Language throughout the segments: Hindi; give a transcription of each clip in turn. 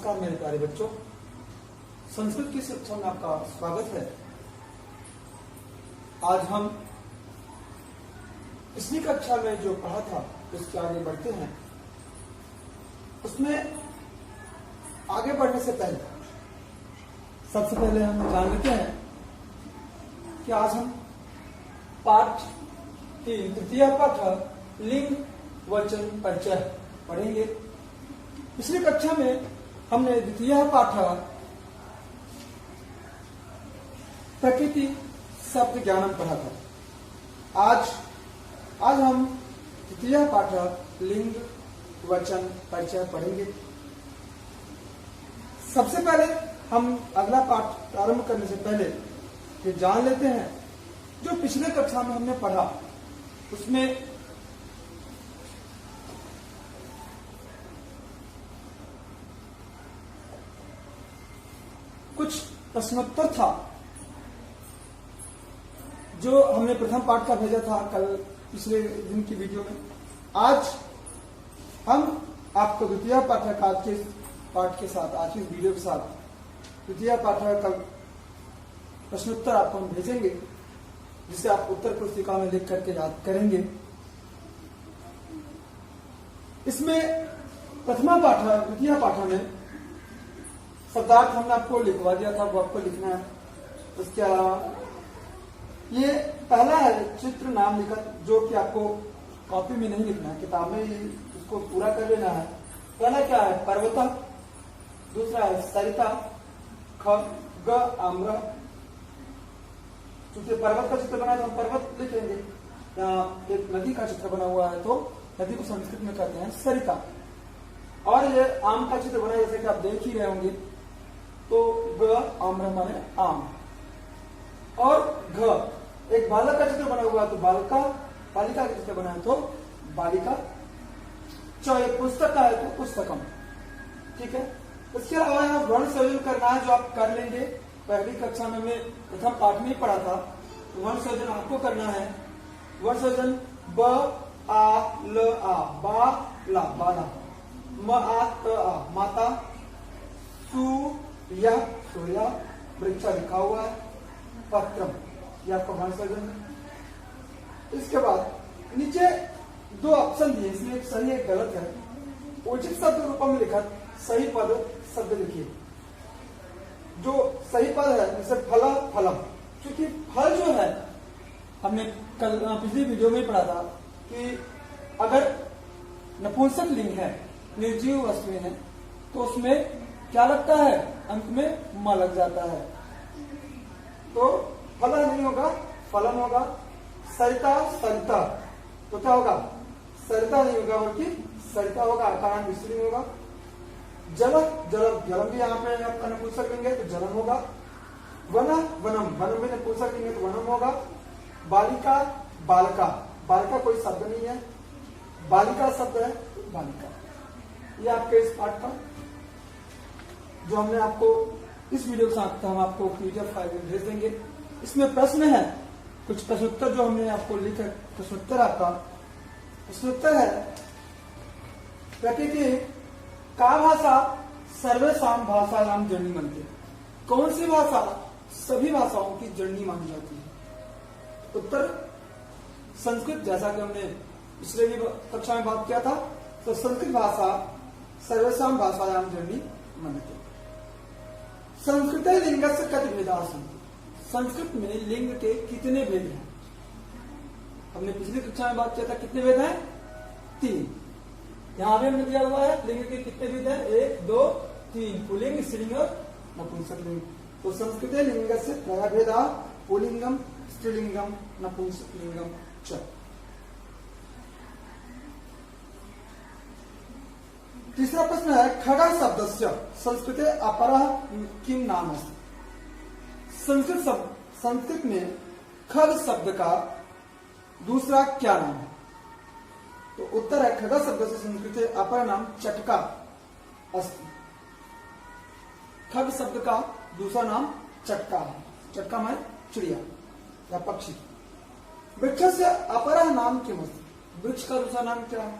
नमस्कार मेरे प्यारे बच्चों, संस्कृत की शिक्षा में आपका स्वागत है। आज हम पिछली कक्षा में जो पढ़ा था उसके आगे बढ़ते हैं। उसमें आगे बढ़ने से पहले सबसे पहले हम जान लेते हैं कि आज हम पाठ की तृतीय पाठ लिंग वचन परिचय पढ़ेंगे। पिछली कक्षा में हमने द्वितीय पाठ प्रकृति शब्द ज्ञानम पढ़ा था। आज हम द्वितीय पाठ लिंग वचन परिचय पढ़ेंगे। सबसे पहले हम अगला पाठ प्रारंभ करने से पहले ये जान लेते हैं जो पिछले कक्षा में हमने पढ़ा उसमें कुछ प्रश्नोत्तर था जो हमने प्रथम पाठ का भेजा था कल पिछले दिन की वीडियो में। आज हम आपको द्वितीय पाठ का आज के पाठ के साथ, आज की वीडियो के साथ द्वितीय पाठ का प्रश्नोत्तर आपको हम भेजेंगे जिसे आप उत्तर पुस्तिका में लिख करके याद करेंगे। इसमें प्रथमा पाठ द्वितीय पाठ में शब्दार्थ हमने आपको लिखवा दिया था, वो आपको लिखना है। उसके अलावा ये पहला है चित्र नाम लिखत, जो कि आपको कॉपी में नहीं लिखना है, किताब में ही उसको पूरा कर लेना है। पहला क्या है? पर्वत। दूसरा है सरिता। ग आम्र। क्योंकि पर्वत का चित्र बना है तो हम पर्वत लिखेंगे। यहाँ एक नदी का चित्र बना हुआ है तो नदी को संस्कृत में कहते हैं सरिता। और ये आम का चित्र बना है, जैसे कि आप देख ही रहे होंगे, तो ग आम्र माने आम। और घ एक बालक का चित्र बना हुआ है तो बालिका। बालिका का चित्र बना है तो बालिका। च एक पुस्तक का है तो पुस्तकम। ठीक है। इसके अलावा यहाँ वर्ण संयोजन करना है जो आप कर लेंगे। पहली कक्षा में हमने प्रथम पाठ में ही पढ़ा था। वर्ण संयोजन आपको करना है। वर्ण संयोजन ब आ ल आ, बा ला बाला। म आ त आ, माता। सु या सोया, वृक्षा लिखा हुआ है। पत्रम, यह आपका वर्ण संयोजन है। इसके बाद नीचे दो ऑप्शन दिए, इसमें एक सही एक गलत है। उचित शब्द रूप में लिखा सही पद शब्द लिखिए। जो सही पद है जैसे फल फलम, क्योंकि फल जो है हमने कल पिछली वीडियो में पढ़ा था कि अगर नपुंसक लिंग है, निर्जीव वस्तुएं हैं, तो उसमें क्या लगता है? अंत में म लग जाता है, तो फला नहीं होगा, फलन होगा। सरिता सरिता, तो क्या होगा? सरिता नहीं होगा बल्कि सरिता होगा, कारण विस्त्रीण होगा। जल जलम, जलम भी यहाँ पे आपका नपुंसक लिंग है तो जलम होगा। वन वनम, वनम भी नपुंसक लिंग है तो वनम होगा। बालिका बालका, बालिका कोई शब्द नहीं है, बालिका शब्द है तो बालिका। ये आपके इस पाठ का जो हमने आपको इस वीडियो के साथ हम आपको पीडीएफ फाइल में भेज देंगे। इसमें प्रश्न है, कुछ प्रश्नोत्तर जो हमने आपको लिखा। प्रश्नोत्तर आपका प्रश्नोत्तर है प्रकृति का भाषा सर्वेसाम भाषा नाम जननी मानते। कौन सी भाषा सभी भाषाओं की जननी मानी जाती है? उत्तर संस्कृत। जैसा कि हमने पिछले भी कक्षा में बात किया था, तो संस्कृत भाषा सर्वेसाम भाषा नाम जननी मानते। संस्कृत लिंग से कति भेदा सन्ति। संस्कृत में लिंग के कितने भेद हैं? हमने पिछली कक्षा में बात किया था, कितने भेद हैं? 3। यहाँ भी हमने दिया हुआ है लिंग के कितने भेद हैं? 1 2 3, पुल्लिंग स्त्रीलिंग और नपुंसक लिंग। तो संस्कृत लिंग से त्रय भेदा, पुल्लिंगम स्त्रीलिंगम नपुंसक लिंगम च। तीसरा प्रश्न है खग शब्द से संस्कृत अपरः किम नाम है? संस्कृत में खग शब्द का दूसरा क्या नाम है? तो उत्तर है खग शब्द से संस्कृत अपर नाम चटका अस्ति। खग शब्द का दूसरा नाम चटका है। चटका माने चिड़िया या पक्षी। वृक्ष से अपरः नाम किम अस्ति? वृक्ष का दूसरा नाम क्या है?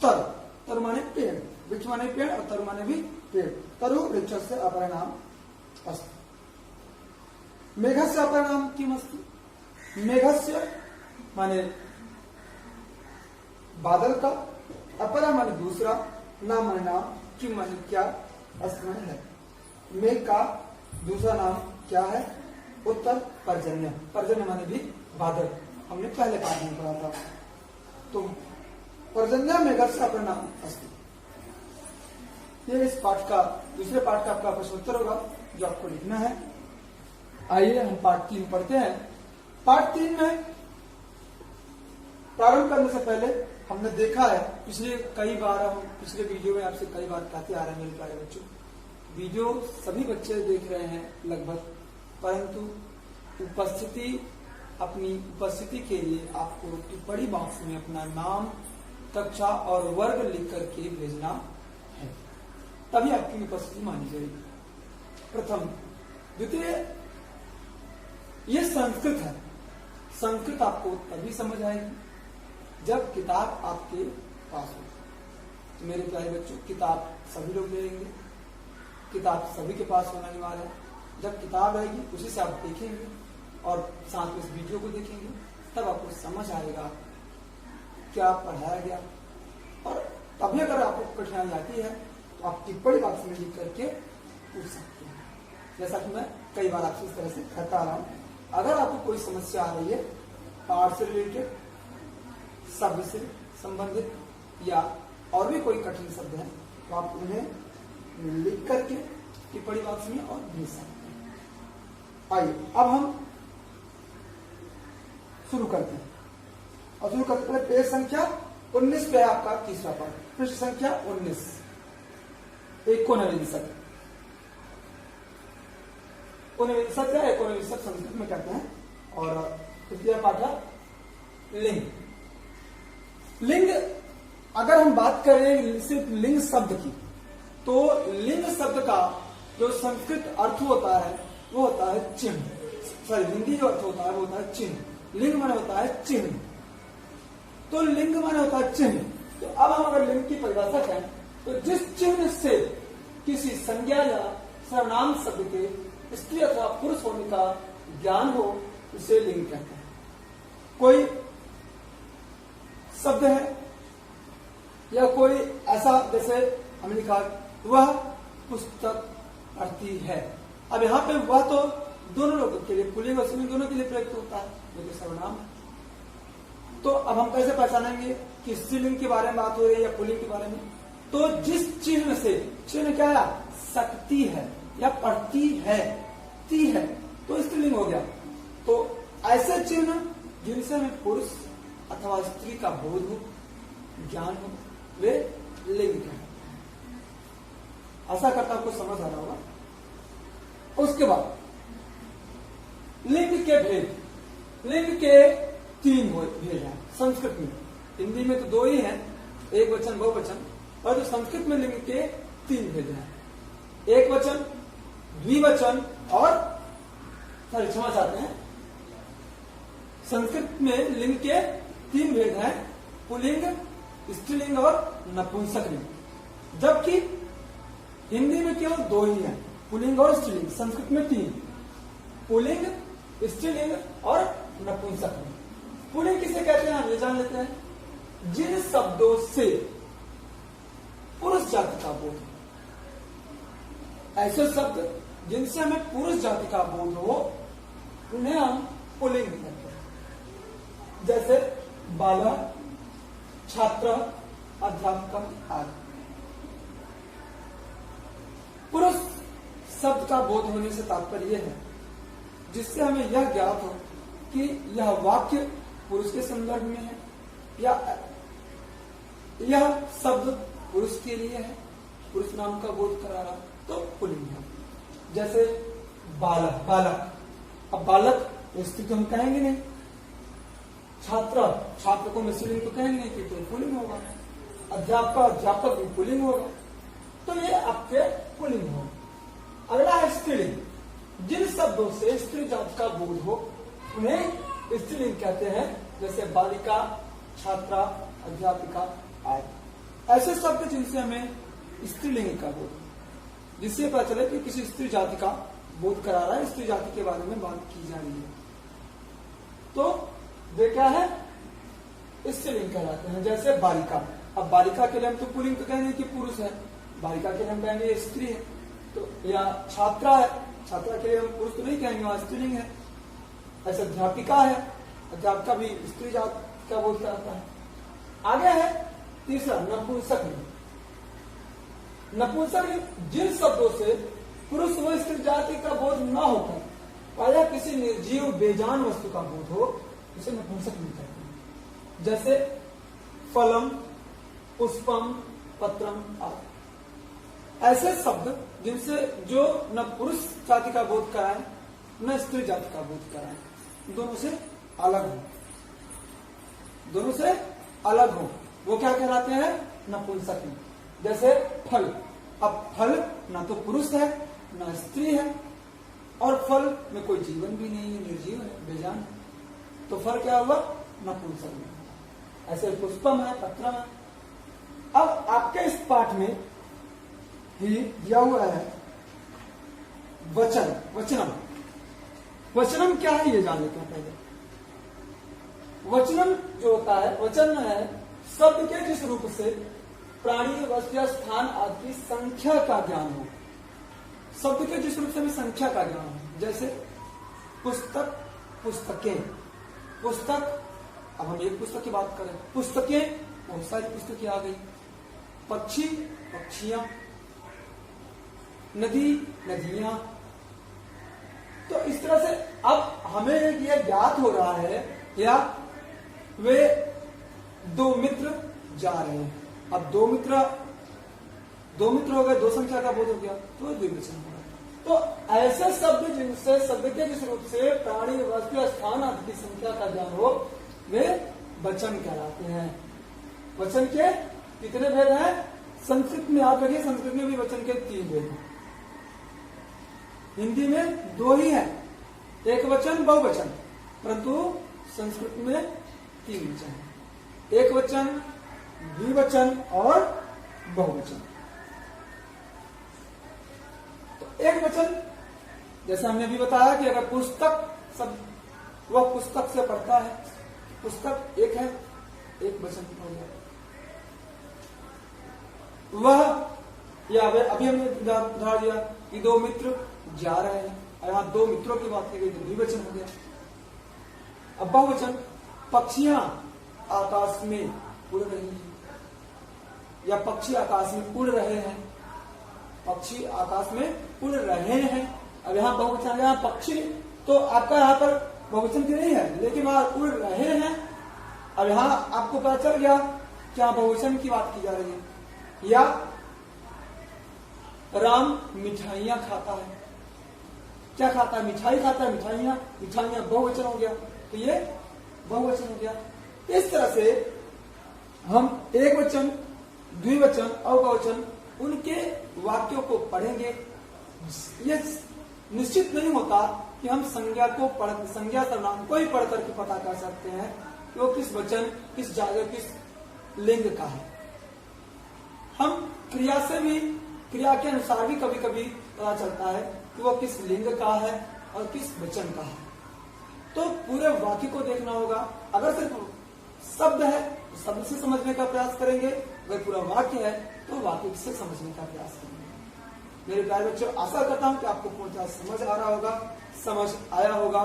तर। तर माने पेड़, वृक्ष माने पेड़ और तर माने भी पेड़। तरु वृक्षस्य अपरं नाम अस्ति। मेघस्य अपरं नाम किम् अस्ति? मेघस्य माने बादल का, अपरा माने दूसरा, नाम माने नाम, किम माने क्या, अस्ति माने है। मेघ का दूसरा नाम क्या है? उत्तर पर्जन्य। पर्जन्य माने भी बादल, हमने पहले पाठ में पढ़ा था। तो पर्जन्य मेघस्य अपरं नाम अस्ति। ये इस पाठ का दूसरे पाठ का आपका प्रश्नोत्तर होगा जो आपको लिखना है। आइए हम पाठ 3 पढ़ते हैं। पाठ 3 में प्रारंभ करने से पहले हमने देखा है, पिछले वीडियो में आपसे कई बार कहते आ रहे हैं मेरे प्यारे बच्चों, वीडियो सभी बच्चे देख रहे हैं लगभग, परंतु अपनी उपस्थिति के लिए आपको टिप्पणी बॉक्स में अपना नाम, कक्षा और वर्ग लिख करके भेजना है, तभी आपकी उपस्थिति मानी जाएगी। प्रथम। द्वितीय, ये संस्कृत है। संस्कृत आपको तभी समझ आएगी जब किताब आपके पास हो। तो मेरे प्यारे बच्चों, किताब सभी लोग ले लेंगे, किताब सभी के पास होना अनिवार्य है। जब किताब आएगी उसी से आप देखेंगे और साथ में इस वीडियो को देखेंगे, तब आपको समझ आएगा क्या पढ़ाया गया। और तभी अगर आपको कठिनाई आती है तो आप टिप्पणी बॉक्स में लिख करके पूछ सकते हैं, जैसा कि मैं कई बार आपसे इस तरह से करता रहा हूं। अगर आपको कोई समस्या आ रही है पाठ से रिलेटेड, शब्द से संबंधित या और भी कोई कठिन शब्द है, तो आप उन्हें लिख करके टिप्पणी बॉक्स में और भेज सकते हैं। आइए अब हम शुरू करते हैं। और शुरू करते पहले पेज संख्या 19 पे आपका तीसरा पाठ, पृष्ठ संख्या 19, एकोनविंशति। ऊनविंशति या एकोनविंशति संस्कृत में कहते हैं। और तृतीय पाठ है लिंग। लिंग, अगर हम बात करें सिर्फ लिंग शब्द की, तो लिंग शब्द का जो संस्कृत अर्थ होता है वो होता है चिन्ह। सॉरी, हिंदी जो अर्थ होता है वो होता है चिन्ह। लिंग माने होता है चिन्ह। तो लिंग माने होता है चिन्ह। तो अब हम अगर लिंग की परिभाषा करें तो जिस चिन्ह से किसी संज्ञा या सर्वनाम शब्द के स्त्री अथवा पुरुष होने का ज्ञान हो, उसे लिंग कहते हैं। कोई शब्द है या कोई ऐसा, जैसे हमने कहा वह पुस्तक पढ़ती है। अब यहाँ पे वह तो दोनों लोगों के लिए, पुल्लिंग और स्त्रीलिंग दोनों के लिए प्रयुक्त होता है, जो सर्वनाम है। तो अब हम कैसे पहचानेंगे कि स्त्रीलिंग के बारे में बात हो रही है या पुल्लिंग के बारे में? तो जिस चिन्ह से, चिन्ह क्या है? सकती है या पढ़ती है, ती है, तो स्त्रीलिंग हो गया। तो ऐसे चिन्ह जिनसे हमें पुरुष अथवा स्त्री का बोध हो, ज्ञान हो, वे लिंग हैं। आशा करता आपको समझ आ रहा होगा। उसके बाद लिंग के भेद। लिंग के 3 भेद हैं संस्कृत में। हिंदी में तो 2 ही हैं, एक वचन बहुवचन, और संस्कृत में लिंग के 3 भेद हैं। एक वचन, द्विवचन और क्षमा चाहते हैं, संस्कृत में लिंग के 3 भेद हैं, पुल्लिंग, स्त्रीलिंग और नपुंसक लिंग। जबकि हिंदी में केवल 2 ही हैं, पुल्लिंग और स्त्रीलिंग। संस्कृत में 3, पुल्लिंग, स्त्रीलिंग और नपुंसक लिंग। पुल्लिंग किसे कहते हैं हम ये जान लेते हैं। जिन शब्दों से पुरुष जाति का बोध हो, ऐसे शब्द जिनसे हमें पुरुष जाति का बोध हो, उन्हें हम पुल्लिंग कहते हैं। जैसे बालक, छात्र, अध्यापक आदि। पुरुष शब्द का बोध होने से तात्पर्य यह है जिससे हमें यह ज्ञात हो कि यह वाक्य पुरुष के संदर्भ में है या यह शब्द पुरुष के लिए है, पुरुष नाम का बोध करा रहा, तो पुल्लिंग है। जैसे बालक, बालक, अब बालक स्त्री तो हम कहेंगे नहीं, छात्र, छात्र को स्त्रीलिंग तो कहेंगे नहीं, कि तो पुल्लिंग होगा। अध्यापक, अध्यापक भी पुल्लिंग होगा, तो ये आपके पुल्लिंग होगा। अगला है स्त्रीलिंग। जिन शब्दों से स्त्री जाति का बोध हो उन्हें स्त्रीलिंग कहते हैं, जैसे बालिका, छात्रा, अध्यापिका आदि। ऐसे शब्द जिनसे हमें स्त्रीलिंग का बोध। जिससे पता चले कि किसी स्त्री जाति का बोध करा रहा है, स्त्री जाति के बारे में बात की जा रही है। तो वे क्या है, स्त्रीलिंग कहलाते हैं। जैसे बालिका, अब बालिका के लिए हम तो पुल्लिंग कहेंगे कि पुरुष है, बालिका के लिए हम कहेंगे स्त्री है। तो या छात्रा है, छात्रा के लिए हम पुरुष तो नहीं कहेंगे, वहां स्त्रीलिंग है। ऐसे अध्यापिका है, अध्यापिका भी स्त्री जाति का बोध कराता है। आगे है तीसरा नपुंसक लिंग। नपुंसक लिंग जिन शब्दों से पुरुष व स्त्री जाति का बोध न होकर प्रायः किसी निर्जीव बेजान वस्तु का बोध हो, उसे नपुंसक लिंग कहते हैं। जैसे फलम, पुष्पम, पत्रम आदि ऐसे शब्द जिनसे जो न पुरुष जाति का बोध कराए न स्त्री जाति का बोध कराए, दोनों से अलग हो, दोनों से अलग हो, वो क्या कहलाते हैं, नपुंसक लिंग। जैसे फल, अब फल ना तो पुरुष है ना स्त्री है, और फल में कोई जीवन भी नहीं है, निर्जीव है, बेजान है, तो फल क्या हुआ, नपुंसक लिंग। ऐसे पुष्पम है, पत्रम है। अब आपके इस पाठ में ही दिया हुआ है वचन, वचनम। वचनम क्या है ये जान लेते हैं पहले। वचनम जो होता है, वचन है शब्द के जिस रूप से प्राणी, वस्तु या स्थान आदि की संख्या का ज्ञान हो, शब्द के जिस रूप से भी संख्या का ज्ञान हो। जैसे पुस्तक, पुस्तकें, पुस्तक, अब हम एक पुस्तक की बात करें, पुस्तकें बहुत सारी पुस्तकें आ गई, पक्षी, पक्षियां, नदी, नदियां। तो इस तरह से अब हमें यह ज्ञात हो रहा है, या वे दो मित्र जा रहे हैं। अब दो मित्र हो गए, दो संख्या का बोध हो गया, तो द्विवचन हो गया। तो ऐसे शब्द जिनसे शब्द के जिस रूप से प्राणी, वस्तु, स्थान आदि की संख्या का ज्ञान हो, वे वचन कहलाते हैं। वचन के कितने भेद हैं? संस्कृत में आप देखिए, संस्कृत में भी वचन के 3 भेद हैं। हिंदी में 2 ही है, एक वचन, बहुवचन, परंतु संस्कृत में 3 वचन है, एक वचन, द्विवचन और बहुवचन। तो एक वचन जैसे हमने भी बताया कि अगर पुस्तक सब, वह पुस्तक से पढ़ता है, पुस्तक एक है, एक वचन हो गया। वह, या अभी हमने उदाहरण दिया कि 2 मित्र जा रहे हैं, यहां 2 मित्रों की बात की गई तो द्विवचन हो गया। अब बहुवचन, पक्षियां आकाश में उड़ रही हैं, या पक्षी आकाश में उड़ रहे हैं, पक्षी आकाश में उड़ रहे हैं। अब यहाँ बहुवचन, यहाँ पक्षी तो आपका यहाँ पर बहुवचन की नहीं है, लेकिन वहां उड़ रहे हैं। अब यहाँ आपको पता चल गया क्या बहुवचन की बात की जा रही है। या राम मिठाइयां खाता है, क्या खाता है? मिठाई खाता है, मिठाइयां, मिठाइयां बहुवचन हो गया, तो ये बहुवचन हो गया। इस तरह से हम एक वचन, द्विवचन और बहुवचन उनके वाक्यों को पढ़ेंगे। ये निश्चित नहीं होता कि हम संज्ञा को संज्ञा सर्वनाम को ही पढ़ करके पता कर सकते हैं कि वो किस वचन, किस जाति, किस लिंग का है। हम क्रिया से भी, क्रिया के अनुसार भी कभी कभी पता चलता है कि वो किस लिंग का है और किस वचन का है। तो पूरे वाक्य को देखना होगा। अगर सिर्फ शब्द है तो शब्द से समझने का प्रयास करेंगे, अगर पूरा वाक्य है तो वाक्य से समझने का प्रयास करेंगे। मेरे प्यारे बच्चों, आशा करता हूं कि आपको पूर्ण समझ आ रहा होगा, समझ आया होगा।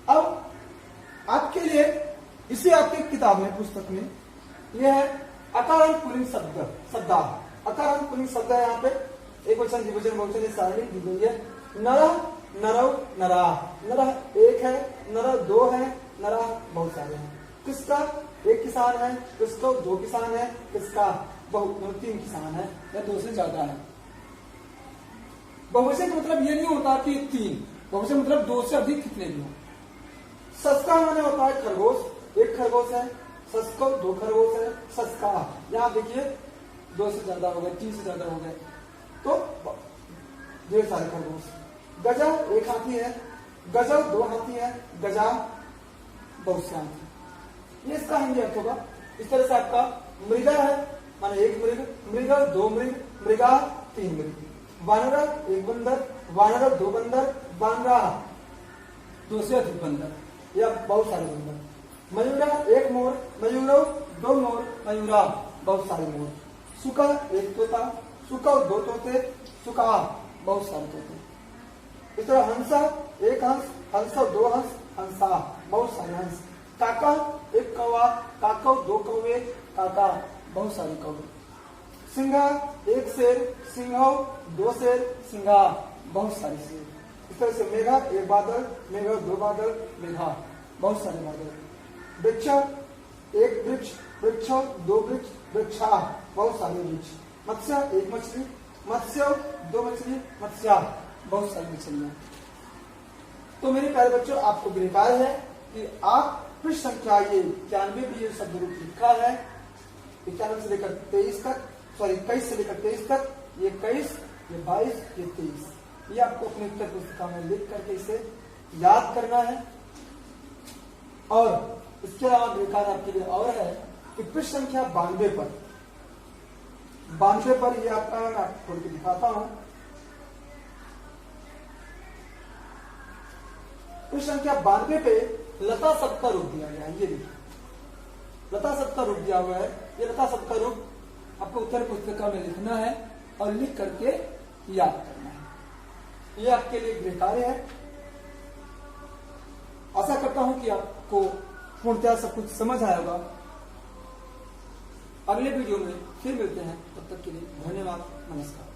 अब आपके लिए इसी आपकी किताब में, पुस्तक में, यह है अकारण पुल्लिंग शब्द, शब्दाह। अकारण पुल्लिंग शब्द है, यहाँ पे एक वचन, द्विवचन, बहुवचन सारणी दी गई है। नरः, नरौ, नराः। नरः एक है, नरः 2 है, नराः बहुत सारे हैं। किसका? एक किसान है, किसको? 2 किसान है, किसका? बहुत 3 किसान है, या 2 से ज्यादा है। बहुवचन का मतलब ये नहीं होता कि 3, बहुवचन मतलब 2 से अधिक कितने भी हो। सस्का माने होता है खरगोश, एक खरगोश है, सस्को 2 खरगोश है, सस्का। यहाँ देखिए 2 से ज्यादा हो गए, 3 से ज्यादा हो गए, तो ढेर सारे खरगोश। गजा एक हाथी है, गजब 2 हाथी है, गजा बहुत से हाथी। ये इसका हिंदी अर्थ होगा। इस तरह से आपका मृगा है, माने 1 मृग, मृग 2 मृग, मृगा 3 मृग। वानरा एक बंदर, वानरा दो बंदर, वानरा दो से अधिक बंदर या बहुत सारे बंदर। मयूरा एक मोर, मयूरो दो मोर, मयूरा बहुत सारे मोर। सुका एक तोता, सुका दो तोते, सुका बहुत सारे तोते। इस तरह हंसा एक हंस, हंसा दो हंस, हंसा बहुत सारे हंस। काका एक कौवा, काका दो कौवे, काका बहुत सारे कौवे। सिंघा एक शेर, सिंहो दो शेर, सिंघा बहुत सारे शेर। इस तरह से मेघा एक बादल, मेघा दो बादल, मेघा बहुत सारे बादल। वृक्ष एक वृक्ष, वृक्ष दो वृक्ष, वृक्षा बहुत सारे वृक्ष। मत्स्य एक मछली, मत्स्य दो मछली, मत्स्या बहुत सारी मछलियां। तो मेरे प्यारे बच्चों, आपको बेकार है कि आप पृष्ठ संख्या ये 91 भी ये शब्द रूप लिखा है 91 से लेकर 23 तक, सॉरी 21 से लेकर 23 तक, ये 21, ये 22, ये 23, ये आपको अपनी उत्तर पुस्तिका में लिख करके इसे याद करना है। और इसके अलावा बेकार आपके लिए और है कि पृष्ठ संख्या 92 पर ये आपका मैं खोल के दिखाता हूं। पृष्ठ संख्या 92 पे लता शब्द का रूप दिया गया है। ये देखिए, लता शब्द का रूप दिया हुआ है। ये लता शब्द का रूप आपको उत्तर पुस्तिका में लिखना है और लिख करके याद करना है। ये आपके लिए गृह कार्य है। आशा करता हूं कि आपको पूर्णतः सब कुछ समझ आया होगा। अगले वीडियो में फिर मिलते हैं, तब तक के लिए धन्यवाद, नमस्कार।